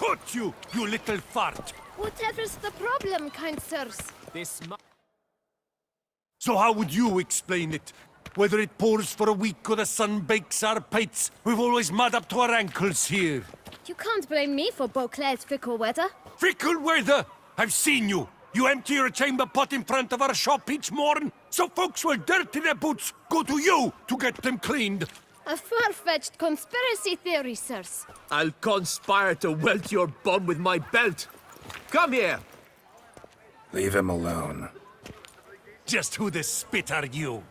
Got you, you little fart! Whatever's the problem, kind sirs? So how would you explain it? Whether it pours for a week or the sun bakes our pates, we've always mud up to our ankles here. You can't blame me for Beauclair's fickle weather. Fickle weather! I've seen you! You empty your chamber pot in front of our shop each morn, so folks will dirty their boots, go to you to get them cleaned. A far-fetched conspiracy theory, sirs. I'll conspire to welt your bum with my belt. Come here! Leave him alone. Just who the spit are you?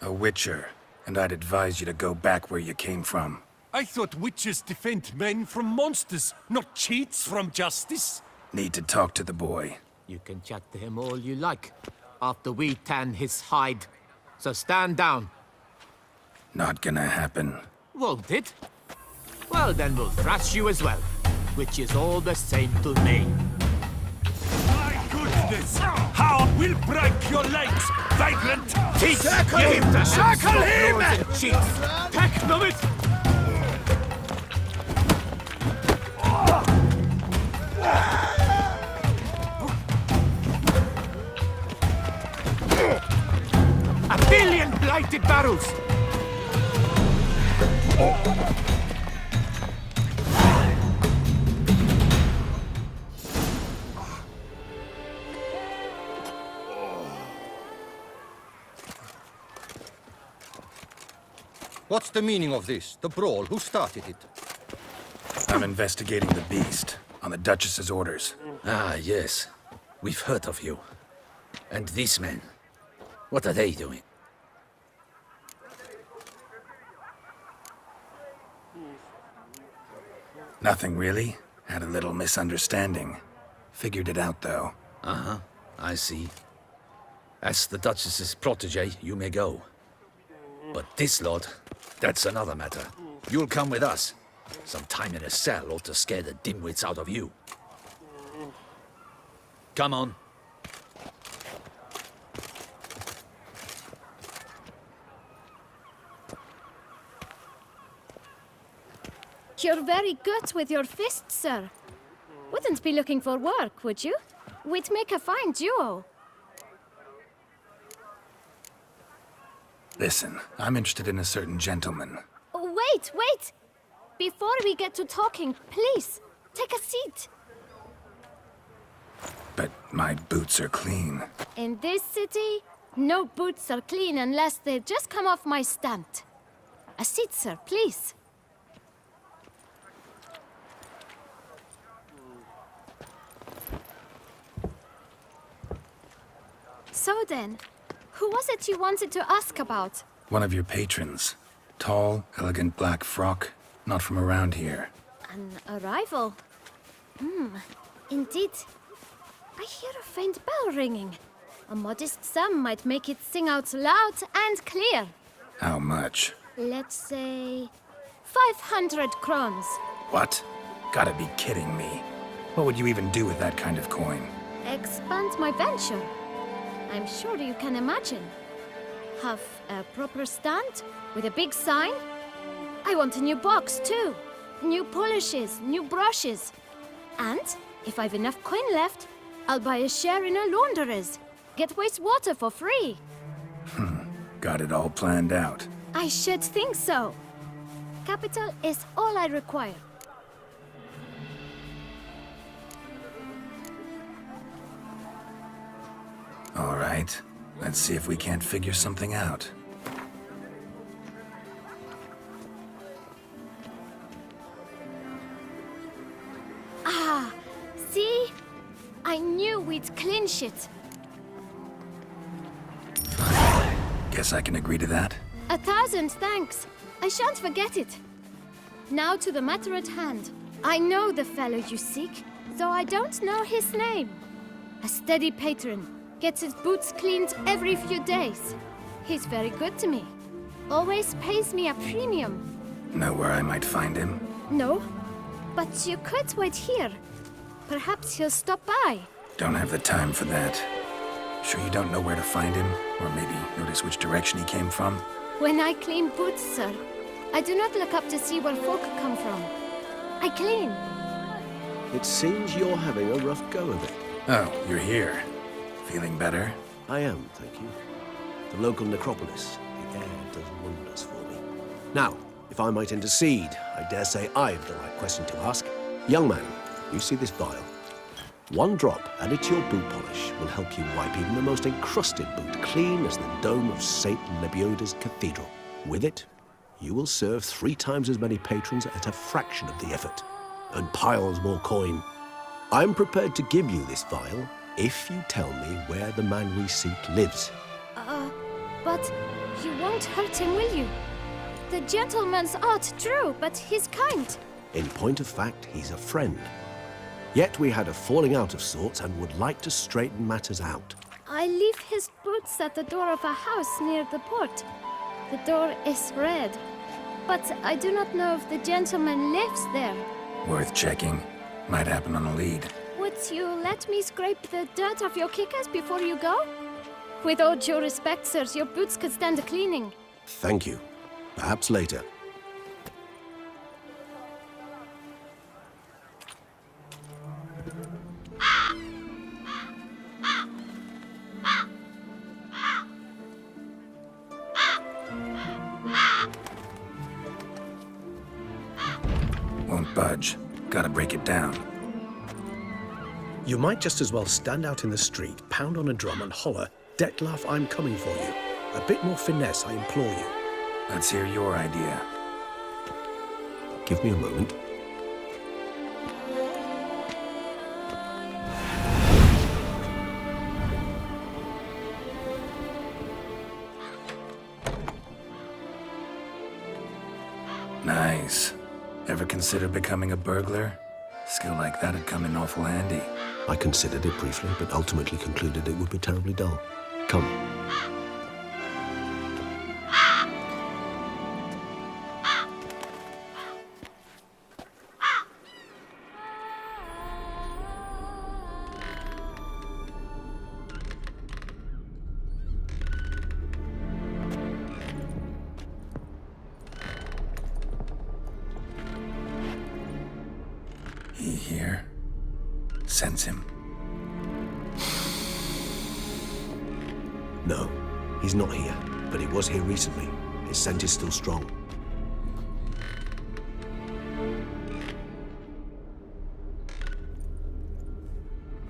A witcher, and I'd advise you to go back where you came from. I thought witches defend men from monsters, not cheats from justice. Need to talk to the boy. You can chat to him all you like, after we tan his hide. So stand down. Not gonna happen. Won't it? Well, then we'll thrash you as well, which is all the same to me. My goodness! How we'll break your legs, vagrant! Teach him to shackle him! And cheats. Take them it! A billion blighted barrels! What's the meaning of this? The brawl? Who started it? I'm investigating the beast, on the Duchess's orders. Ah, yes. We've heard of you. And these men, what are they doing? Nothing really. Had a little misunderstanding. Figured it out, though. Uh-huh, I see. As the Duchess's protege, you may go. But this lot, that's another matter. You'll come with us. Some time in a cell ought to scare the dimwits out of you. Come on. You're very good with your fists, sir. Wouldn't be looking for work, would you? We'd make a fine duo. Listen, I'm interested in a certain gentleman. Oh, wait! Before we get to talking, please, take a seat. But my boots are clean. In this city, no boots are clean unless they just come off my stand. A seat, sir, please. So then, who was it you wanted to ask about? One of your patrons. Tall, elegant black frock. Not from around here. An arrival? Indeed. I hear a faint bell ringing. A modest sum might make it sing out loud and clear. How much? Let's say 500 crowns. What? Gotta be kidding me. What would you even do with that kind of coin? Expand my venture. I'm sure you can imagine. Have a proper stand with a big sign. I want a new box too. New polishes, new brushes. And if I've enough coin left, I'll buy a share in a launderer's. Get wastewater for free. Got it all planned out. I should think so. Capital is all I require. All right. Let's see if we can't figure something out. Ah, see? I knew we'd clinch it. Guess I can agree to that. 1,000 thanks. I shan't forget it. Now to the matter at hand. I know the fellow you seek, though I don't know his name. A steady patron. Gets his boots cleaned every few days. He's very good to me. Always pays me a premium. Know where I might find him? No, but you could wait here. Perhaps he'll stop by. Don't have the time for that. Sure you don't know where to find him? Or maybe notice which direction he came from? When I clean boots, sir, I do not look up to see where folk come from. I clean. It seems you're having a rough go of it. Oh, you're here. Feeling better? I am, thank you. The local necropolis. The air does wonders for me. Now, if I might intercede, I dare say I've the right question to ask. Young man, you see this vial? One drop added to your boot polish will help you wipe even the most encrusted boot clean as the dome of St. Lebioda's cathedral. With it, you will serve 3 times as many patrons at a fraction of the effort, and piles more coin. I'm prepared to give you this vial if you tell me where the man we seek lives. But you won't hurt him, will you? The gentleman's art true, but he's kind. In point of fact, he's a friend. Yet we had a falling out of sorts and would like to straighten matters out. I leave his boots at the door of a house near the port. The door is red, but I do not know if the gentleman lives there. Worth checking. Might happen on a lead. Would you let me scrape the dirt off your kickers before you go? With all due respect, sirs, your boots could stand a cleaning. Thank you. Perhaps later. Won't budge. Gotta break it down. You might just as well stand out in the street, pound on a drum and holler, "Detlef, I'm coming for you." A bit more finesse, I implore you. Let's hear your idea. Give me a moment. Nice. Ever consider becoming a burglar? Skill like that'd come in awful handy. I considered it briefly, but ultimately concluded it would be terribly dull. Come. He here? Sense him. No, he's not here, but he was here recently. His scent is still strong.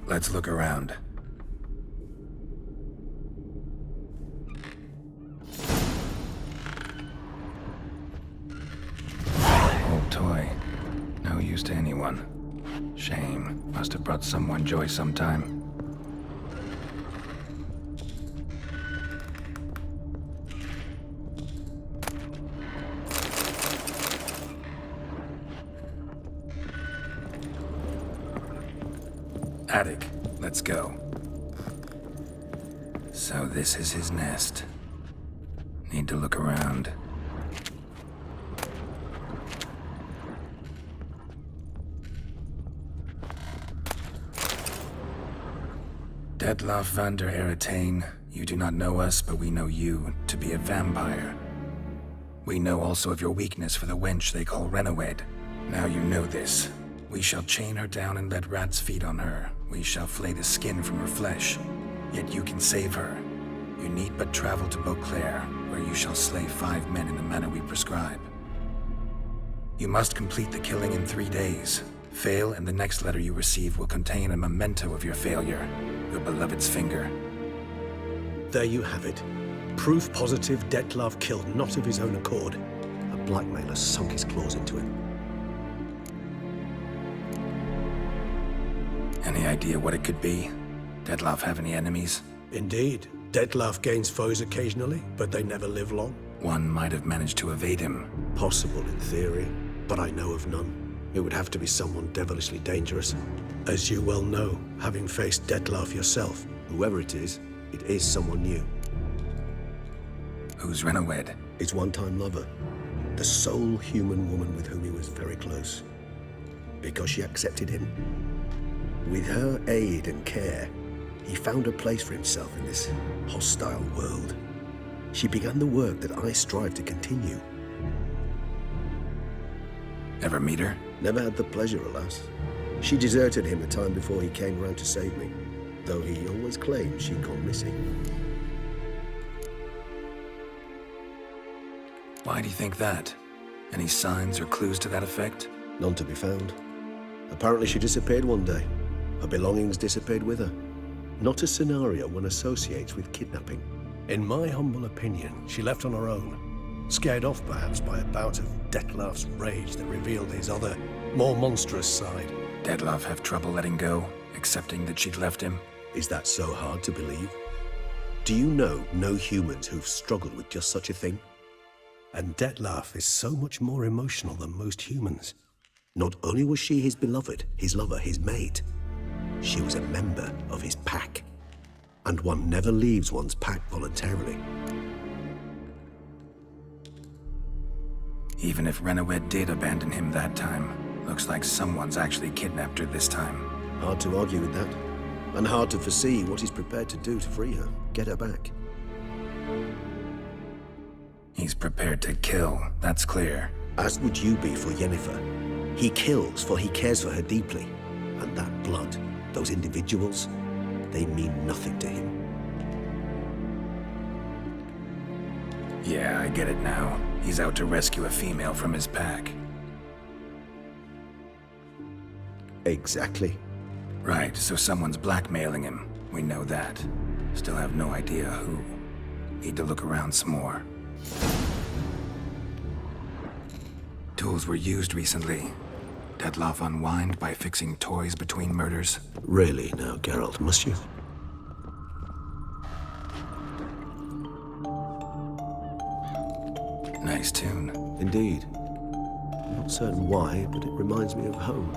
Let's look around. Old toy. No use to anyone. Shame. Must have brought someone joy sometime. Attic. Let's go. So this is his nest. Need to look around. Detlef van der Eretain, you do not know us, but we know you to be a vampire. We know also of your weakness for the wench they call Renowed. Now you know this. We shall chain her down and let rats feed on her. We shall flay the skin from her flesh. Yet you can save her. You need but travel to Beauclair, where you shall slay 5 men in the manner we prescribe. You must complete the killing in 3 days. Fail, and the next letter you receive will contain a memento of your failure. Your beloved's finger. There you have it. Proof positive Detlef killed not of his own accord. A blackmailer sunk his claws into him. Any idea what it could be? Detlef have any enemies? Indeed, Detlef gains foes occasionally, but they never live long. One might have managed to evade him. Possible in theory, but I know of none. It would have to be someone devilishly dangerous. As you well know, having faced Detlef yourself. Whoever it is someone new. Who's Renowed? His one-time lover. The sole human woman with whom he was very close. Because she accepted him. With her aid and care, he found a place for himself in this hostile world. She began the work that I strive to continue. Ever meet her? Never had the pleasure, alas. She deserted him a time before he came round to save me, though he always claimed she'd gone missing. Why do you think that? Any signs or clues to that effect? None to be found. Apparently she disappeared one day. Her belongings disappeared with her. Not a scenario one associates with kidnapping. In my humble opinion, she left on her own. Scared off perhaps by a bout of Detlef's rage that revealed his other, more monstrous side. Detlef have trouble letting go, accepting that she'd left him? Is that so hard to believe? Do you know no humans who've struggled with just such a thing? And Detlef is so much more emotional than most humans. Not only was she his beloved, his lover, his mate, she was a member of his pack. And one never leaves one's pack voluntarily. Even if Renowed did abandon him that time, looks like someone's actually kidnapped her this time. Hard to argue with that. And hard to foresee what he's prepared to do to free her, get her back. He's prepared to kill, that's clear. As would you be for Yennefer. He kills for he cares for her deeply. And that blood, those individuals, they mean nothing to him. Yeah, I get it now. He's out to rescue a female from his pack. Exactly. Right, so someone's blackmailing him. We know that. Still have no idea who. Need to look around some more. Tools were used recently. Detlef unwind by fixing toys between murders. Really now, Geralt, must you? Nice tune. Indeed. I'm not certain why, but it reminds me of home.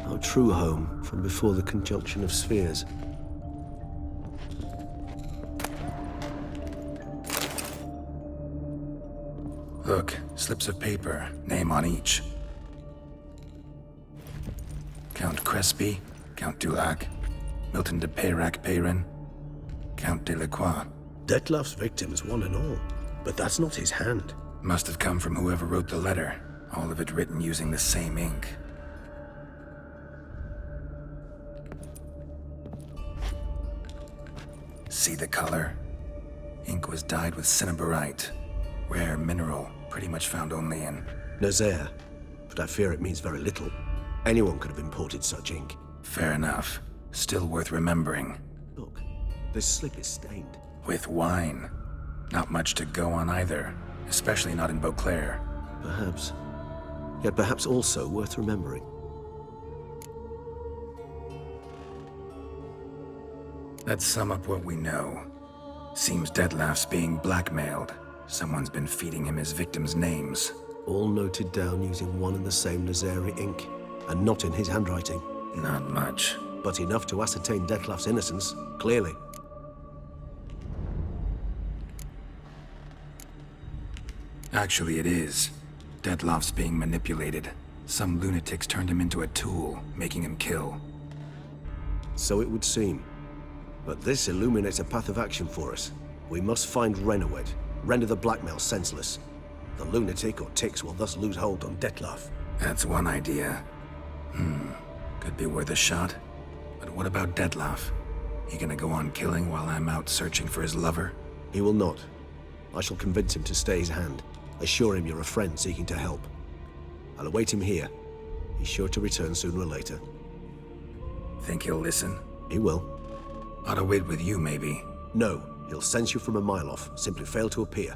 Our true home from before the conjunction of spheres. Look, slips of paper, name on each. Count Crespi, Count Dulac, Milton de Peyrac-Peyrin, Count Delacroix. Detlef's victims, one and all. But that's not his hand. Must have come from whoever wrote the letter. All of it written using the same ink. See the color? Ink was dyed with cinnabarite. Rare mineral, pretty much found only in... Nazaire. But I fear it means very little. Anyone could have imported such ink. Fair enough. Still worth remembering. Look, this slip is stained. With wine. Not much to go on either. Especially not in Beauclair. Perhaps. Yet perhaps also worth remembering. Let's sum up what we know. Seems Detlef's being blackmailed. Someone's been feeding him his victims' names. All noted down using one and the same Nazaire ink, and not in his handwriting. Not much. But enough to ascertain Detlef's innocence, clearly. Actually, it is. Detlef's being manipulated. Some lunatics turned him into a tool, making him kill. So it would seem. But this illuminates a path of action for us. We must find Renowed, render the blackmail senseless. The lunatic or ticks will thus lose hold on Detlef. That's one idea. Could be worth a shot. But what about Detlef? He gonna go on killing while I'm out searching for his lover? He will not. I shall convince him to stay his hand. Assure him you're a friend seeking to help. I'll await him here. He's sure to return sooner or later. Think he'll listen? He will. Ought to wait with you, maybe. No, he'll sense you from a mile off. Simply fail to appear.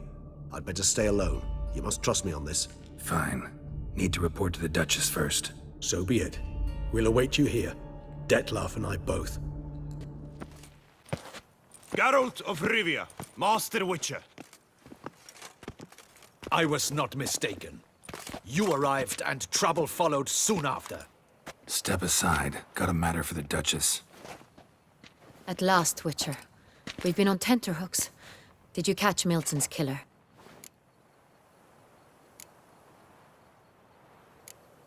I'd better stay alone. You must trust me on this. Fine. Need to report to the Duchess first. So be it. We'll await you here. Detlef and I both. Geralt of Rivia, Master Witcher. I was not mistaken. You arrived and trouble followed soon after. Step aside. Got a matter for the Duchess. At last, Witcher. We've been on tenterhooks. Did you catch Milton's killer?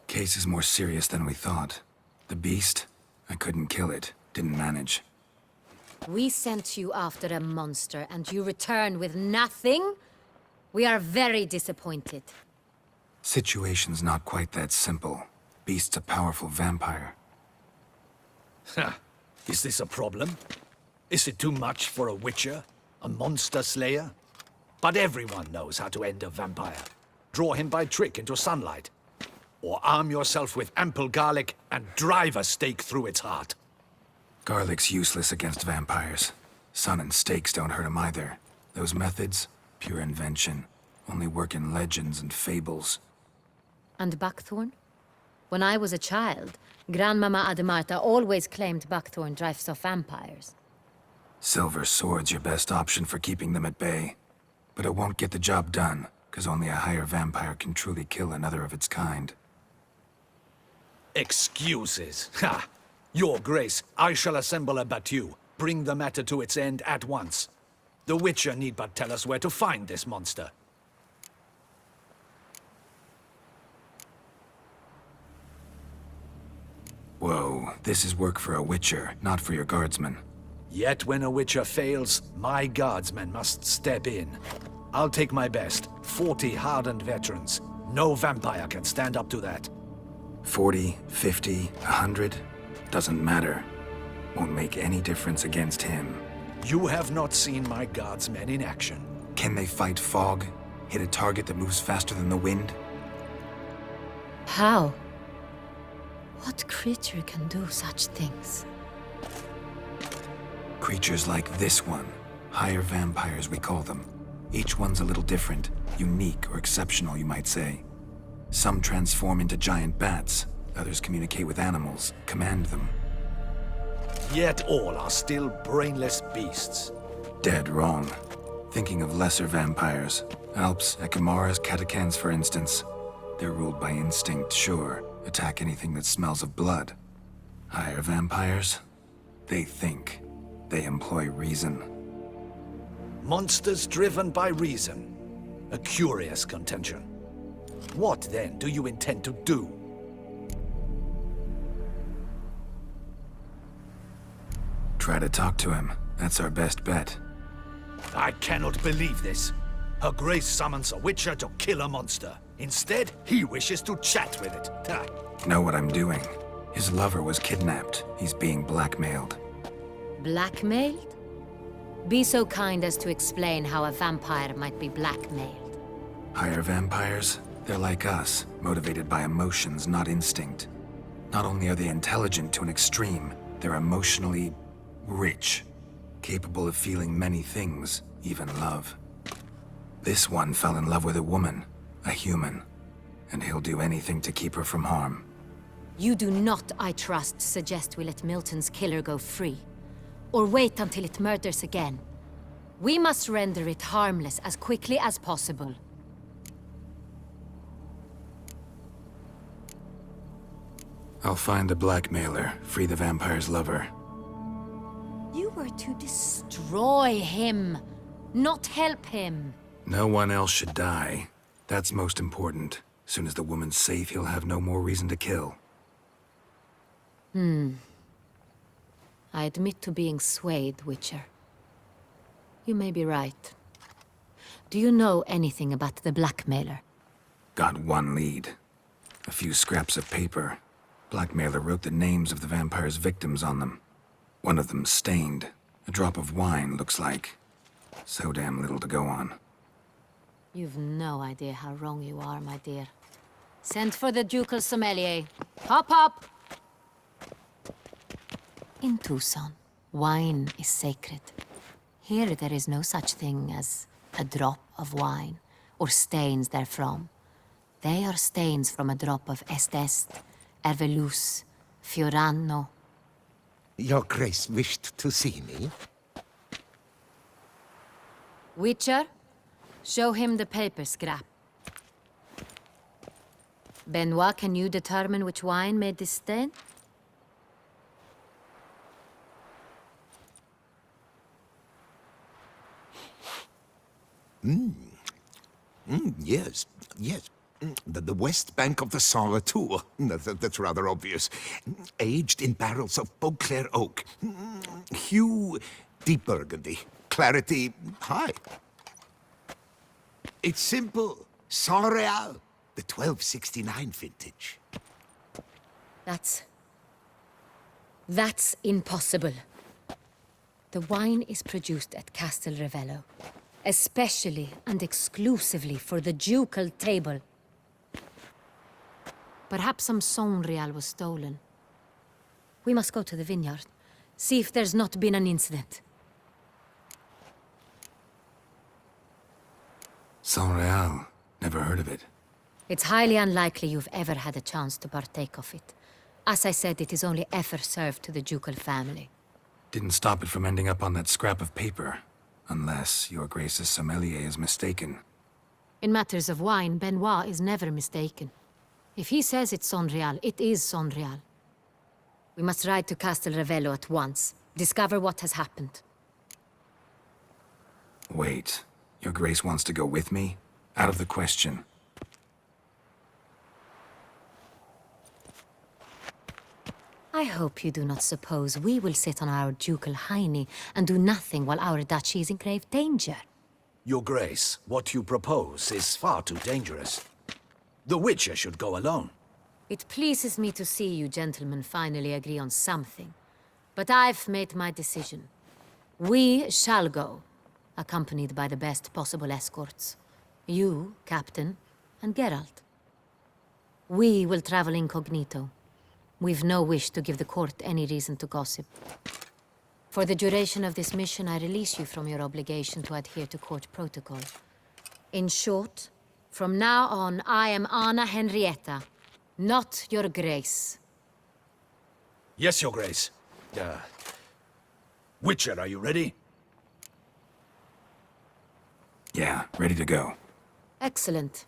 Case is more serious than we thought. The beast? I couldn't kill it. Didn't manage. We sent you after a monster, and you return with nothing? We are very disappointed. Situation's not quite that simple. Beast's a powerful vampire. Ha! Is this a problem? Is it too much for a witcher? A monster slayer? But everyone knows how to end a vampire. Draw him by trick into sunlight. Or arm yourself with ample garlic and drive a stake through its heart. Garlic's useless against vampires. Sun and stakes don't hurt him either. Those methods, pure invention. Only work in legends and fables. And buckthorn? When I was a child, Grandmama Ademarta always claimed buckthorn drives off vampires. Silver sword's your best option for keeping them at bay. But it won't get the job done, because only a higher vampire can truly kill another of its kind. Excuses. Ha! Your Grace, I shall assemble a battue. Bring the matter to its end at once. The Witcher need but tell us where to find this monster. Whoa, this is work for a Witcher, not for your guardsmen. Yet when a Witcher fails, my guardsmen must step in. I'll take my best. 40 hardened veterans. No vampire can stand up to that. 40, 50, 100? Doesn't matter. Won't make any difference against him. You have not seen my guardsmen in action. Can they fight fog? Hit a target that moves faster than the wind? How? What creature can do such things? Creatures like this one. Higher vampires, we call them. Each one's a little different. Unique or exceptional, you might say. Some transform into giant bats. Others communicate with animals, command them. Yet all are still brainless beasts. Dead wrong. Thinking of lesser vampires. Alps, Echimaras, Catechans, for instance. They're ruled by instinct, sure. Attack anything that smells of blood. Higher vampires? They think. They employ reason. Monsters driven by reason. A curious contention. What, then, do you intend to do? Try to talk to him. That's our best bet. I cannot believe this. Her Grace summons a Witcher to kill a monster. Instead, he wishes to chat with it. Ha. Know what I'm doing. His lover was kidnapped. He's being blackmailed. Blackmailed? Be so kind as to explain how a vampire might be blackmailed. Higher vampires? They're like us, motivated by emotions, not instinct. Not only are they intelligent to an extreme, they're emotionally rich, capable of feeling many things, even love. This one fell in love with a woman, a human, and he'll do anything to keep her from harm. You do not, I trust, suggest we let Milton's killer go free. Or wait until it murders again. We must render it harmless as quickly as possible. I'll find the blackmailer, free the vampire's lover. You were to destroy him, not help him. No one else should die. That's most important. Soon as the woman's safe, he'll have no more reason to kill. I admit to being swayed, Witcher. You may be right. Do you know anything about the blackmailer? Got one lead. A few scraps of paper. Blackmailer wrote the names of the vampire's victims on them. One of them stained. A drop of wine, looks like. So damn little to go on. You've no idea how wrong you are, my dear. Send for the ducal sommelier. Hop, hop! In Tucson, wine is sacred. Here there is no such thing as a drop of wine, or stains therefrom. They are stains from a drop of Est, Ervelus, Fiorano. Your Grace wished to see me? Witcher, show him the paper scrap. Benoit, can you determine which wine made this stain? Yes, yes. The west bank of the Saar too. That's rather obvious. Aged in barrels of Beauclair oak. Hue Deep Burgundy. Clarity high. It's simple. Sans Real. The 1269 vintage. That's impossible. The wine is produced at Castel Revello, especially and exclusively for the ducal table. Perhaps some Sans Real was stolen. We must go to the vineyard, see if there's not been an incident. Sans Real. Never heard of it. It's highly unlikely you've ever had a chance to partake of it. As I said, it is only ever served to the ducal family. Didn't stop it from ending up on that scrap of paper. Unless your Grace's sommelier is mistaken. In matters of wine, Benoit is never mistaken. If he says it's Sans Real, it is Sans Real. We must ride to Castel Revello at once. Discover what has happened. Wait. Your Grace wants to go with me? Out of the question. I hope you do not suppose we will sit on our ducal hiney and do nothing while our duchy is in grave danger. Your Grace, what you propose is far too dangerous. The Witcher should go alone. It pleases me to see you gentlemen finally agree on something. But I've made my decision. We shall go, accompanied by the best possible escorts. You, Captain, and Geralt. We will travel incognito. We've no wish to give the court any reason to gossip. For the duration of this mission, I release you from your obligation to adhere to court protocol. In short, from now on, I am Anna Henrietta, not your Grace. Yes, Your Grace. Witcher, are you ready? Yeah, ready to go. Excellent.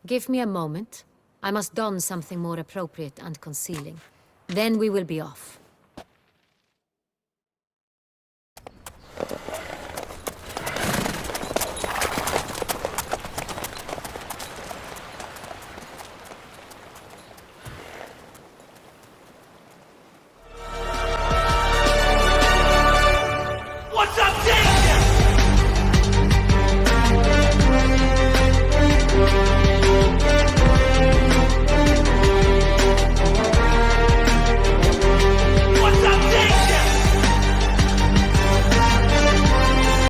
Give me a moment. I must don something more appropriate and concealing. Then we will be off.